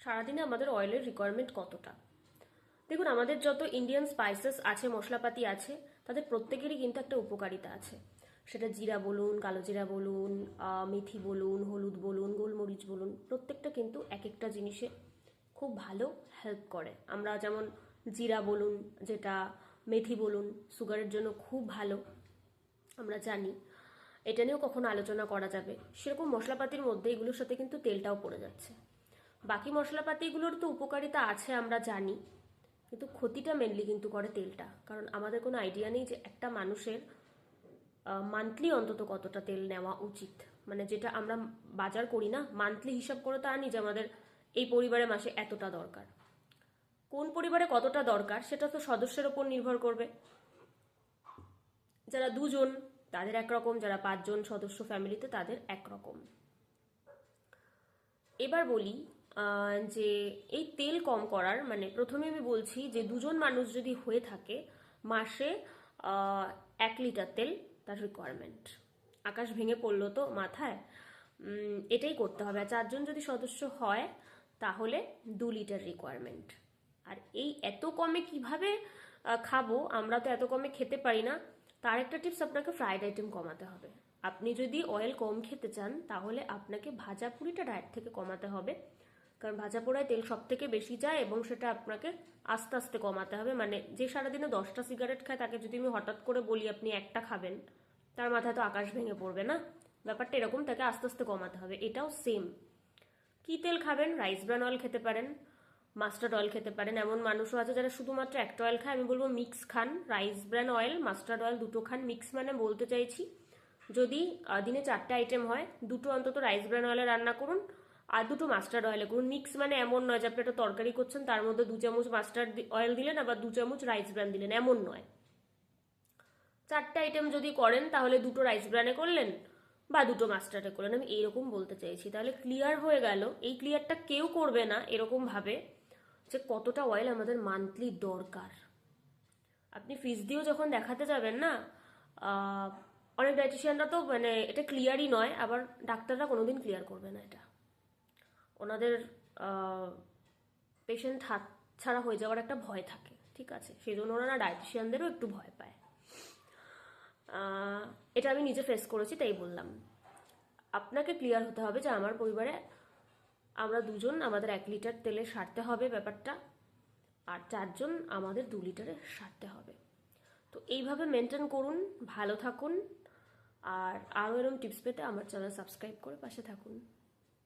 সারাদিনে আমাদের অয়েলের রিকোয়ারমেন্ট কতটা? দেখুন, আমাদের যত ইন্ডিয়ান স্পাইসেস আছে, মশলাপাতি আছে, তাদের প্রত্যেকেরই কিন্তু একটা উপকারিতা আছে। সেটা জিরা বলুন, কালো জিরা বলুন, মেথি বলুন, হলুদ বলুন, গোলমরিচ বলুন, প্রত্যেকটা কিন্তু এক একটা জিনিসে খুব ভালো হেল্প করে। আমরা যেমন জিরা বলুন, যেটা মেথি বলুন, সুগারের জন্য খুব ভালো, আমরা জানি। এটা নিয়েও কখনো আলোচনা করা যাবে। সেরকম মশলাপাতির মধ্যে এগুলোর সাথে কিন্তু তেলটাও পড়ে যাচ্ছে। বাকি মশলাপাতিগুলোর তো উপকারিতা আছে আমরা জানি, কিন্তু ক্ষতিটা মেনলি কিন্তু করে তেলটা। কারণ আমাদের কোনো আইডিয়া নেই যে একটা মানুষের মান্থলি অন্তত কতটা তেল নেওয়া উচিত। মানে যেটা আমরা বাজার করি না, মান্থলি হিসাব করে তো আনি যে আমাদের এই পরিবারে মাসে এতটা দরকার। কোন পরিবারে কতটা দরকার সেটা তো সদস্যের ওপর নির্ভর করবে। যারা দুজন তাদের একরকম, যারা 5 জন সদস্য ফ্যামিলিতে তাদের একরকম। এবার বলি যে এই তেল কম করার মানে প্রথমে আমি বলছি যে 2 জন মানুষ যদি হয়ে থাকে, মাসে 1 লিটার তেল তার রিকোয়ারমেন্ট। আকাশ ভেঙে পড়লো তো মাথায়, এটাই করতে হবে। আর 4 জন যদি সদস্য হয় তাহলে 2 লিটার রিকোয়ারমেন্ট। আর এই এত কমে কিভাবে খাবো, আমরা তো এত কমে খেতে পারি না। তার একটা টিপস, আপনাকে ফ্রাইড আইটেম কমাতে হবে। আপনি যদি অয়েল কম খেতে চান তাহলে আপনাকে ভাজা পুরিটা ডায়েট থেকে কমাতে হবে। কারণ ভাজা পোড়ায় তেল সব থেকে বেশি যায় এবং সেটা আপনাকে আস্তে আস্তে কমাতে হবে। মানে যে সারাদিনে 10টা সিগারেট খায় তাকে যদি আমি হঠাৎ করে বলি আপনি একটা খাবেন, তার মাথায় তো আকাশ ভেঙে পড়বে না। ব্যাপারটা এরকম, তাকে আস্তে আস্তে কমাতে হবে। এটাও সেম। কি তেল খাবেন? রাইস ব্রান অয়েল খেতে পারেন, মাস্টার্ড অয়েল খেতে পারেন। এমন মানুষও আছে যারা শুধুমাত্র একটা অয়েল খায়। আমি বলবো মিক্স খান, rice bran oil, mustard oil দুটো খান। মিক্স মানে বলতে চাইছি যদি দিনে 4টে আইটেম হয়, 2টো অন্তত রাইস ব্রান অয়েলে রান্না করুন আর 2টো মাস্টার্ড অয়েলে করুন। মিক্স মানে এমন নয় যে আপনি একটা তরকারি করছেন তার মধ্যে 2 চামচ মাস্টার্ড অয়েল দিলেন আবার 2 চামচ রাইস ব্রান দিলেন, এমন নয়। 4টে আইটেম যদি করেন তাহলে 2টো রাইস ব্রানে করলেন বা 2টো মাস্টার্ডে করলেন, আমি এইরকম বলতে চাইছি। তাহলে ক্লিয়ার হয়ে গেল। এই ক্লিয়ারটা কেউ করবে না এরকম ভাবে যে কতটা অয়েল আমাদের মান্থলি দরকার। আপনি ফিস দিয়েও যখন দেখাতে যাবেন না, অনেক ডায়েটিশিয়ানরা তো মানে এটা ক্লিয়ারই নয়, আবার ডাক্তাররা কোনোদিন ক্লিয়ার করবে না এটা। ওনাদের পেশেন্ট হাত ছাড়া হয়ে যাওয়ার একটা ভয় থাকে, ঠিক আছে? সেই জন্য ওনারা ডায়েটিশিয়ানদেরও একটু ভয় পায়। এটা আমি নিজে ফেস করেছি তাই বললাম। আপনাকে ক্লিয়ার হতে হবে যে আমার পরিবারে আমরা 2 জন, আমাদের 1 লিটার তেলে সারতে হবে ব্যাপারটা, আর 4 জন আমাদের 2 লিটারে সারতে হবে। তো এইভাবে মেনটেন করুন, ভালো থাকুন। আর আরও এরকম টিপস পেতে আমার চ্যানেল সাবস্ক্রাইব করে পাশে থাকুন।